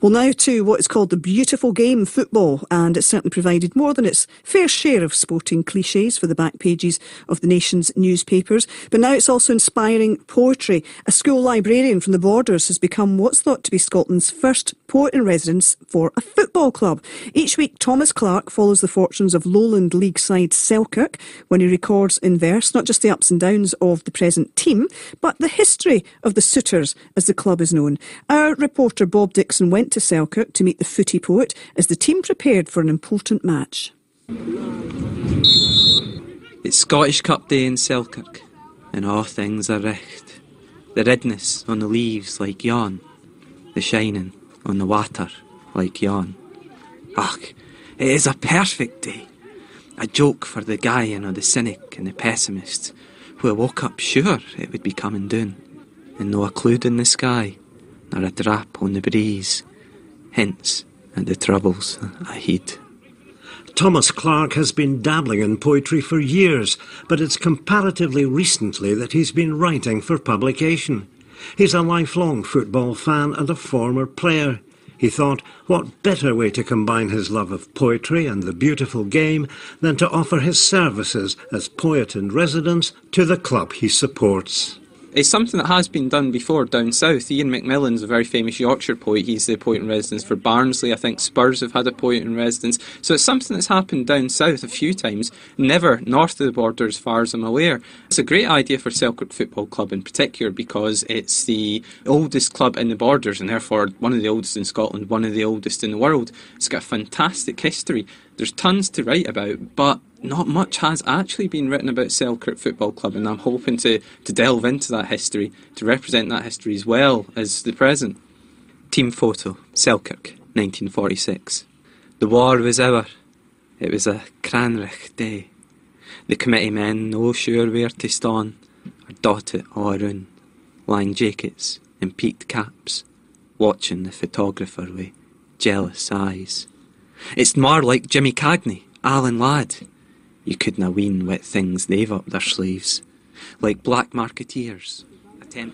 Well, now to what is called the beautiful game, football, and it's certainly provided more than its fair share of sporting cliches for the back pages of the nation's newspapers. But now it's also inspiring poetry. A school librarian from the Borders has become what's thought to be Scotland's first poet-in-residence for a football club. Each week, Thomas Clark follows the fortunes of Lowland League side Selkirk when he records in verse not just the ups and downs of the present team, but the history of the Sooters, as the club is known. Our reporter Bob Dixon went to Selkirk to meet the footy poet as the team prepared for an important match. It's Scottish Cup Day in Selkirk, and all things are richt. The redness on the leaves like yon, the shining on the water like yon. Ach, it is a perfect day. A joke for the guy or the cynic and the pessimist, who woke up sure it would be coming down, and no a cloud in the sky, nor a drap on the breeze, hints at the troubles ahead. Thomas Clark has been dabbling in poetry for years, but it's comparatively recently that he's been writing for publication. He's a lifelong football fan and a former player. He thought, what better way to combine his love of poetry and the beautiful game than to offer his services as poet-in-residence to the club he supports. It's something that has been done before down south. Ian McMillan's a very famous Yorkshire poet. He's the poet-in-residence for Barnsley. I think Spurs have had a poet-in-residence. So it's something that's happened down south a few times, never north of the border as far as I'm aware. It's a great idea for Selkirk Football Club in particular because it's the oldest club in the Borders and therefore one of the oldest in Scotland, one of the oldest in the world. It's got a fantastic history. There's tons to write about, but not much has actually been written about Selkirk Football Club, and I'm hoping to delve into that history, to represent that history as well as the present. Team photo, Selkirk, 1946. The war was our. It was a cranrich day. The committee men no sure where to stand, or dot it all around, lying jackets and peaked caps, watching the photographer with jealous eyes. It's more like Jimmy Cagney, Alan Ladd. You couldna ween what things they've up their sleeves. Like black marketeers.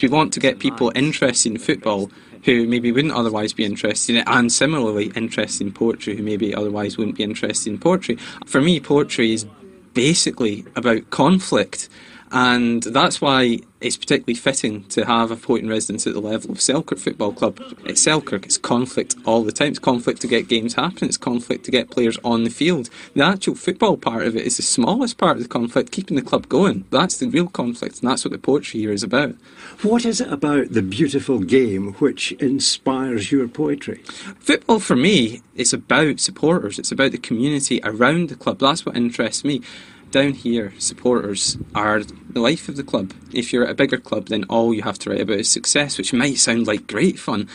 We want to get people interested in football who maybe wouldn't otherwise be interested in it, and similarly interested in poetry who maybe otherwise wouldn't be interested in poetry. For me, poetry is basically about conflict, and that's why it's particularly fitting to have a poet-in-residence at the level of Selkirk Football Club. At Selkirk, it's conflict all the time. It's conflict to get games happening. It's conflict to get players on the field. The actual football part of it is the smallest part of the conflict, keeping the club going. That's the real conflict, and that's what the poetry here is about. What is it about the beautiful game which inspires your poetry? Football, for me, it's about supporters. It's about the community around the club. That's what interests me. Down here, supporters are the life of the club. If you're at a bigger club, then all you have to write about is success, which might sound like great fun,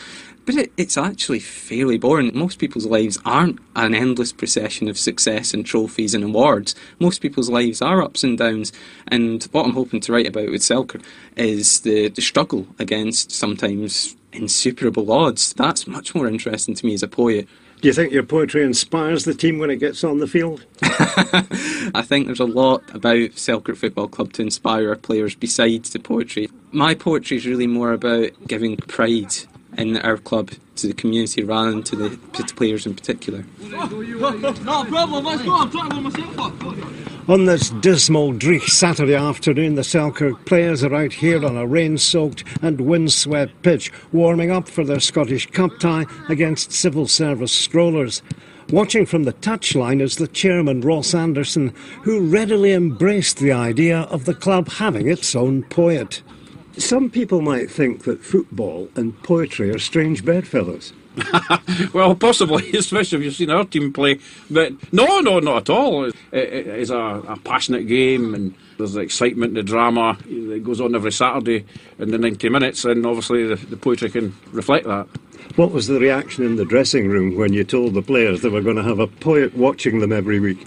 but it's actually fairly boring. Most people's lives aren't an endless procession of success and trophies and awards. Most people's lives are ups and downs, and what I'm hoping to write about with Selkirk is the struggle against sometimes insuperable odds. That's much more interesting to me as a poet. Do you think your poetry inspires the team when it gets on the field? I think there's a lot about Selkirk Football Club to inspire our players besides the poetry. My poetry is really more about giving pride in our club to the community rather than to the players in particular. No problem, let's go, I'm trying to myself up. On this dismal Dreich Saturday afternoon, the Selkirk players are out here on a rain-soaked and wind-swept pitch, warming up for their Scottish Cup tie against civil service strollers. Watching from the touchline is the chairman, Ross Anderson, who readily embraced the idea of the club having its own poet. Some people might think that football and poetry are strange bedfellows. Well, possibly, especially if you've seen our team play. But no, not at all. It is a passionate game, and there's the excitement, the drama that goes on every Saturday in the 90 minutes, and obviously the poetry can reflect that. What was the reaction in the dressing room when you told the players they were going to have a poet watching them every week?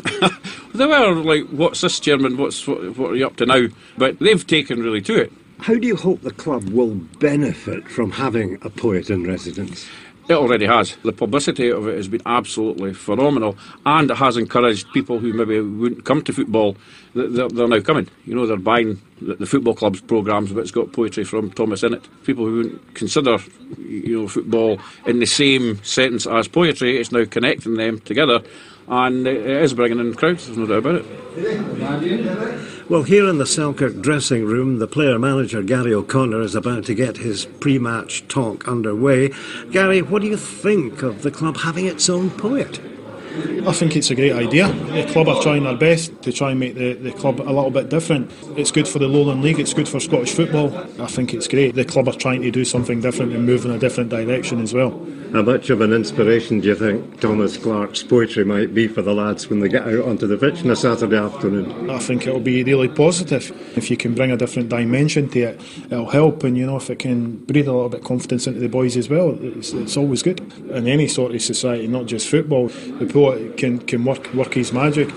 They were like, what's this, Chairman? What are you up to now? But they've taken really to it. How do you hope the club will benefit from having a poet in residence? It already has. The publicity of it has been absolutely phenomenal, and it has encouraged people who maybe wouldn't come to football. They're now coming. You know, they're buying the football club's programmes, but it's got poetry from Thomas in it. People who wouldn't consider, you know, football in the same sentence as poetry, it's now connecting them together, and it is bringing in crowds. There's no doubt about it. Well, here in the Selkirk dressing room, the player-manager Gary O'Connor is about to get his pre-match talk underway. Gary, what do you think of the club having its own poet? I think it's a great idea. The club are trying their best to try and make the club a little bit different. It's good for the Lowland League, it's good for Scottish football. I think it's great. The club are trying to do something different and move in a different direction as well. How much of an inspiration do you think Thomas Clarke's poetry might be for the lads when they get out onto the pitch on a Saturday afternoon? I think it'll be really positive. If you can bring a different dimension to it, it'll help, and you know, if it can breathe a little bit of confidence into the boys as well, it's always good. In any sort of society, not just football, the poet can work his magic.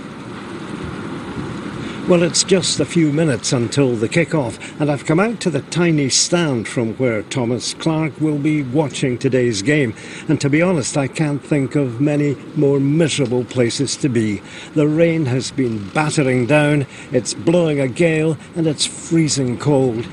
Well, it's just a few minutes until the kick-off, and I've come out to the tiny stand from where Thomas Clarke will be watching today's game. And to be honest, I can't think of many more miserable places to be. The rain has been battering down, it's blowing a gale, and it's freezing cold.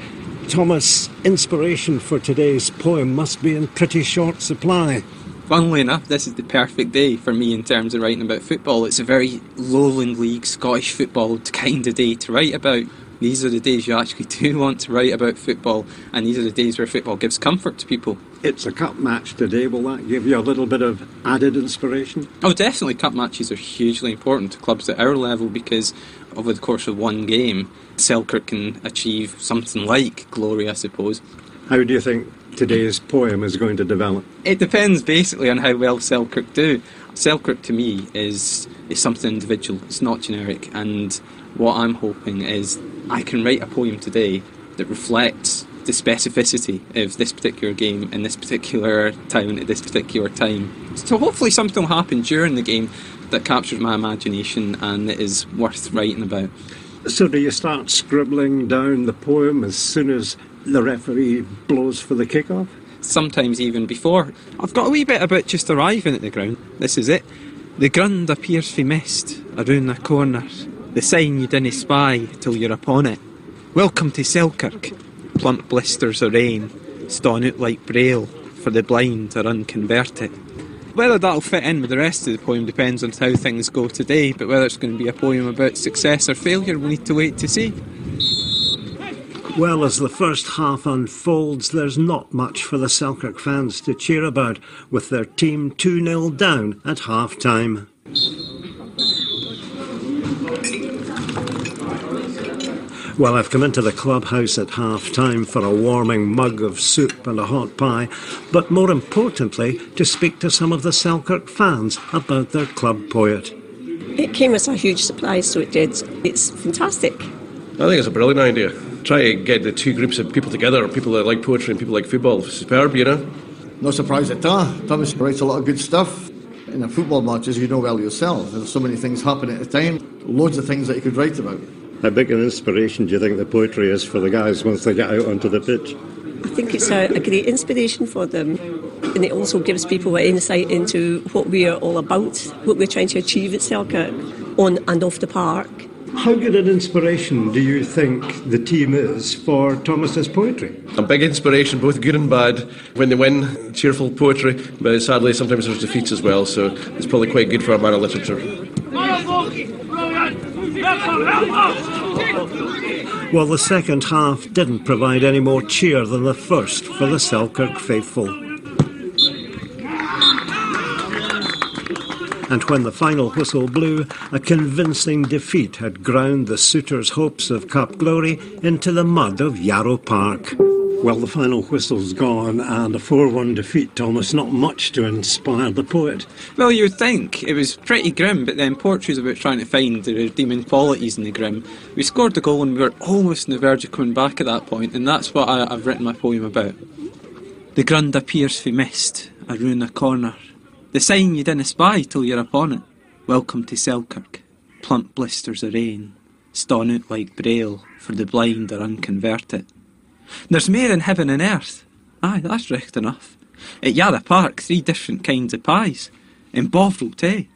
Thomas, inspiration for today's poem must be in pretty short supply. Funnily enough, this is the perfect day for me in terms of writing about football. It's a very Lowland League, Scottish football kind of day to write about. These are the days you actually do want to write about football, and these are the days where football gives comfort to people. It's a cup match today. Will that give you a little bit of added inspiration? Oh, definitely. Cup matches are hugely important to clubs at our level because over the course of one game, Selkirk can achieve something like glory, I suppose. How do you think today's poem is going to develop? It depends basically on how well Selkirk do. Selkirk to me is something individual, it's not generic, and what I'm hoping is I can write a poem today that reflects the specificity of this particular game in this particular town at this particular time. So hopefully something will happen during the game that captures my imagination and that is worth writing about. So do you start scribbling down the poem as soon as the referee blows for the kick-off? Sometimes even before. I've got a wee bit about just arriving at the ground. This is it. The grund appears fae mist around the corner. The sign you dinna spy till you're upon it. Welcome to Selkirk. Plump blisters of rain ston out like braille for the blind or unconverted. Whether that'll fit in with the rest of the poem depends on how things go today, but whether it's going to be a poem about success or failure, we need to wait to see. Well, as the first half unfolds, there's not much for the Selkirk fans to cheer about, with their team 2-0 down at half-time. Well, I've come into the clubhouse at half-time for a warming mug of soup and a hot pie, but more importantly, to speak to some of the Selkirk fans about their club poet. It came as a huge surprise, so it did. It's fantastic. I think it's a brilliant idea. Try to get the two groups of people together, people that like poetry and people like football. Superb, you know. No surprise at all. Thomas writes a lot of good stuff. In a football match, as you know well yourself, there's so many things happening at a time, loads of things that you could write about. How big an inspiration do you think the poetry is for the guys once they get out onto the pitch? I think it's a great inspiration for them, and it also gives people an insight into what we are all about, what we're trying to achieve at Selkirk, on and off the park. How good an inspiration do you think the team is for Thomas's poetry? A big inspiration, both good and bad. When they win, cheerful poetry, but sadly sometimes there's defeats as well, so it's probably quite good for a man of literature. Well, the second half didn't provide any more cheer than the first for the Selkirk faithful. And when the final whistle blew, a convincing defeat had ground the suitors' hopes of Cup glory into the mud of Yarrow Park. Well, the final whistle's gone, and a 4-1 defeat, Thomas. Not much to inspire the poet. Well, you'd think. It was pretty grim, but then poetry's about trying to find the redeeming qualities in the grim. We scored the goal and we were almost on the verge of coming back at that point, and that's what I've written my poem about. The grund appears fae mist around the corner. The sign you dinna spy till you're upon it. Welcome to Selkirk. Plump blisters of rain ston out like braille for the blind or unconverted. There's mair in heaven and earth. Aye, that's recht enough. At Yarra Park, 3 different kinds of pies. In Bovril too,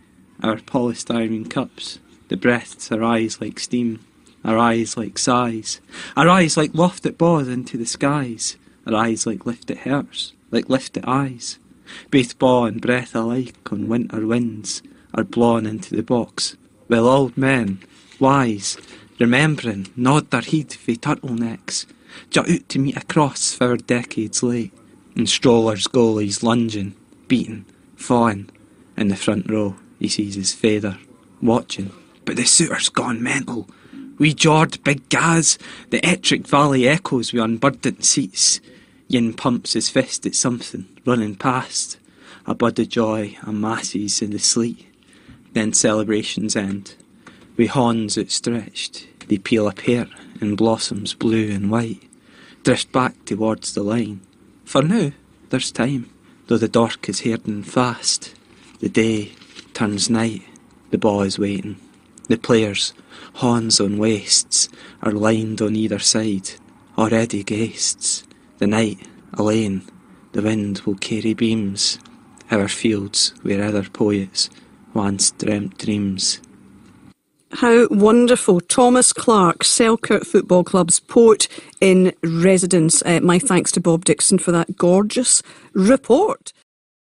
our polystyrene cups. The breaths are eyes like steam, our eyes like sighs, our eyes like lofted bows into the skies, our eyes like lifted hairs, like lifted eyes. Both baw and breath alike on winter winds are blown into the box, while old men, wise, remembering, nod their heed fae turtlenecks, jut out to meet a cross 4 decades late, and strollers goalies lunging, beating, fawing. In the front row, he sees his father, watching. But the suitor's gone mental. Wee jawed big Gaz, the Ettrick Valley echoes with unburdened seats. Yin pumps his fist at something, running past. A bud of joy amasses in the sleet. Then celebrations end. With horns outstretched, they peel a pear in blossoms blue and white. Drift back towards the line. For now, there's time, though the dark is herding fast. The day turns night, the ball is waiting. The players, horns on waists, are lined on either side, already guests. The night, a lane, the wind will carry beams. Our fields where other poets once dreamt dreams. How wonderful. Thomas Clark, Selkirk Football Club's poet in residence. My thanks to Bob Dixon for that gorgeous report.